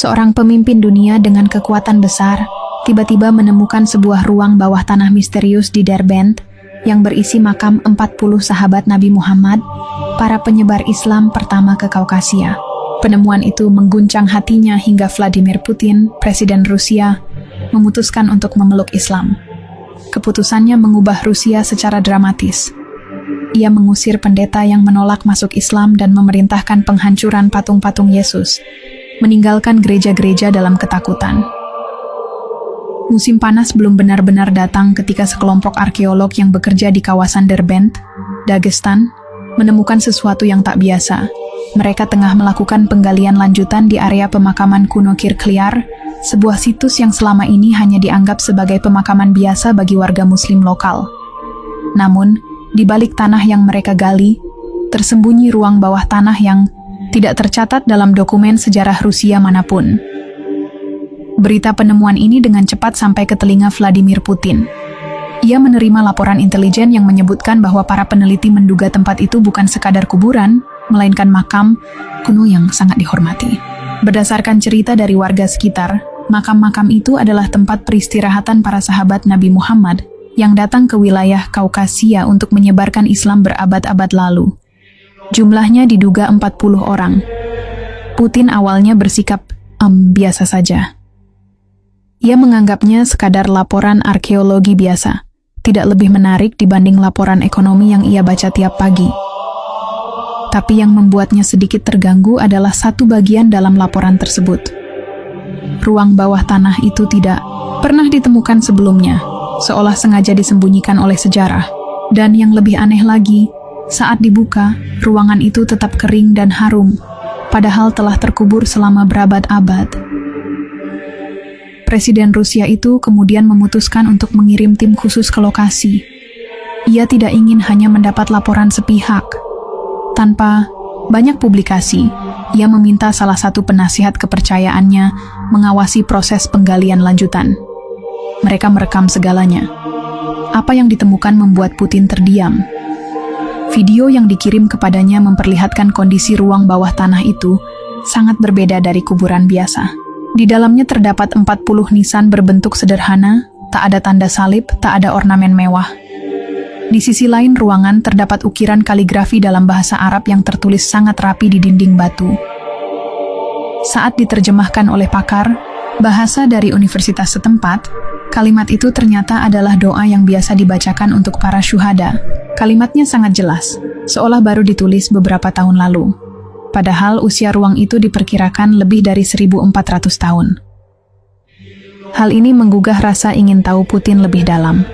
Seorang pemimpin dunia dengan kekuatan besar tiba-tiba menemukan sebuah ruang bawah tanah misterius di Derbent yang berisi makam 40 sahabat Nabi Muhammad, para penyebar Islam pertama ke Kaukasia. Penemuan itu mengguncang hatinya hingga Vladimir Putin, Presiden Rusia, memutuskan untuk memeluk Islam. Keputusannya mengubah Rusia secara dramatis. Ia mengusir pendeta yang menolak masuk Islam dan memerintahkan penghancuran patung-patung Yesus, meninggalkan gereja-gereja dalam ketakutan. Musim panas belum benar-benar datang ketika sekelompok arkeolog yang bekerja di kawasan Derbent, Dagestan, menemukan sesuatu yang tak biasa. Mereka tengah melakukan penggalian lanjutan di area pemakaman kuno Kirkliar, sebuah situs yang selama ini hanya dianggap sebagai pemakaman biasa bagi warga Muslim lokal. Namun, di balik tanah yang mereka gali, tersembunyi ruang bawah tanah yang tidak tercatat dalam dokumen sejarah Rusia manapun. Berita penemuan ini dengan cepat sampai ke telinga Vladimir Putin. Ia menerima laporan intelijen yang menyebutkan bahwa para peneliti menduga tempat itu bukan sekadar kuburan, melainkan makam kuno yang sangat dihormati. Berdasarkan cerita dari warga sekitar, makam-makam itu adalah tempat peristirahatan para sahabat Nabi Muhammad yang datang ke wilayah Kaukasia untuk menyebarkan Islam berabad-abad lalu. Jumlahnya diduga 40 orang. Putin awalnya bersikap biasa saja. Ia menganggapnya sekadar laporan arkeologi biasa, tidak lebih menarik dibanding laporan ekonomi yang ia baca tiap pagi. Tapi yang membuatnya sedikit terganggu adalah satu bagian dalam laporan tersebut. Ruang bawah tanah itu tidak pernah ditemukan sebelumnya, seolah sengaja disembunyikan oleh sejarah. Dan yang lebih aneh lagi, saat dibuka, ruangan itu tetap kering dan harum, padahal telah terkubur selama berabad-abad. Presiden Rusia itu kemudian memutuskan untuk mengirim tim khusus ke lokasi. Ia tidak ingin hanya mendapat laporan sepihak. Tanpa banyak publikasi, ia meminta salah satu penasihat kepercayaannya mengawasi proses penggalian lanjutan. Mereka merekam segalanya. Apa yang ditemukan membuat Putin terdiam. Video yang dikirim kepadanya memperlihatkan kondisi ruang bawah tanah itu sangat berbeda dari kuburan biasa. Di dalamnya terdapat 40 nisan berbentuk sederhana, tak ada tanda salib, tak ada ornamen mewah. Di sisi lain ruangan terdapat ukiran kaligrafi dalam bahasa Arab yang tertulis sangat rapi di dinding batu. Saat diterjemahkan oleh pakar bahasa dari universitas setempat, kalimat itu ternyata adalah doa yang biasa dibacakan untuk para syuhada. Kalimatnya sangat jelas, seolah baru ditulis beberapa tahun lalu. Padahal usia ruang itu diperkirakan lebih dari 1400 tahun. Hal ini menggugah rasa ingin tahu Putin lebih dalam.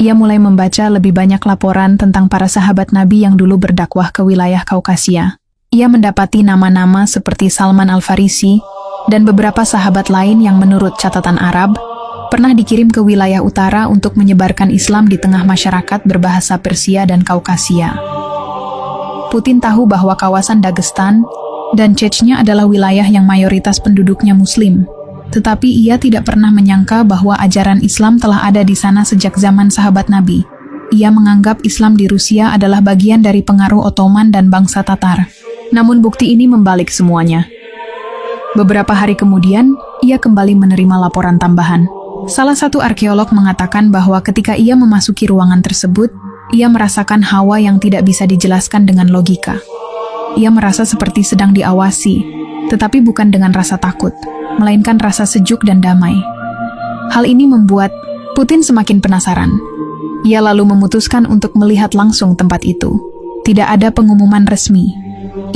Ia mulai membaca lebih banyak laporan tentang para sahabat Nabi yang dulu berdakwah ke wilayah Kaukasia. Ia mendapati nama-nama seperti Salman Al-Farisi dan beberapa sahabat lain yang menurut catatan Arab pernah dikirim ke wilayah utara untuk menyebarkan Islam di tengah masyarakat berbahasa Persia dan Kaukasia. Putin tahu bahwa kawasan Dagestan dan Chechnya adalah wilayah yang mayoritas penduduknya Muslim, tetapi ia tidak pernah menyangka bahwa ajaran Islam telah ada di sana sejak zaman sahabat Nabi. Ia menganggap Islam di Rusia adalah bagian dari pengaruh Ottoman dan bangsa Tatar. Namun bukti ini membalik semuanya. Beberapa hari kemudian, ia kembali menerima laporan tambahan. Salah satu arkeolog mengatakan bahwa ketika ia memasuki ruangan tersebut, ia merasakan hawa yang tidak bisa dijelaskan dengan logika. Ia merasa seperti sedang diawasi, tetapi bukan dengan rasa takut, melainkan rasa sejuk dan damai. Hal ini membuat Putin semakin penasaran. Ia lalu memutuskan untuk melihat langsung tempat itu. Tidak ada pengumuman resmi.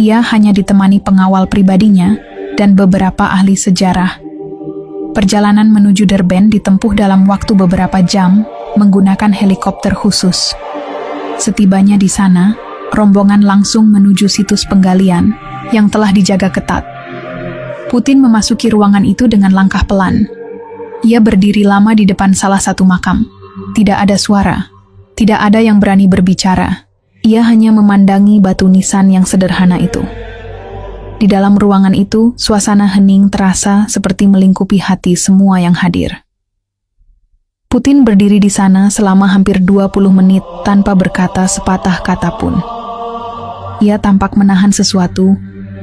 Ia hanya ditemani pengawal pribadinya dan beberapa ahli sejarah. Perjalanan menuju Derbent ditempuh dalam waktu beberapa jam menggunakan helikopter khusus. Setibanya di sana, rombongan langsung menuju situs penggalian yang telah dijaga ketat. Putin memasuki ruangan itu dengan langkah pelan. Ia berdiri lama di depan salah satu makam. Tidak ada suara, tidak ada yang berani berbicara. Ia hanya memandangi batu nisan yang sederhana itu. Di dalam ruangan itu, suasana hening terasa seperti melingkupi hati semua yang hadir. Putin berdiri di sana selama hampir 20 menit tanpa berkata sepatah kata pun. Ia tampak menahan sesuatu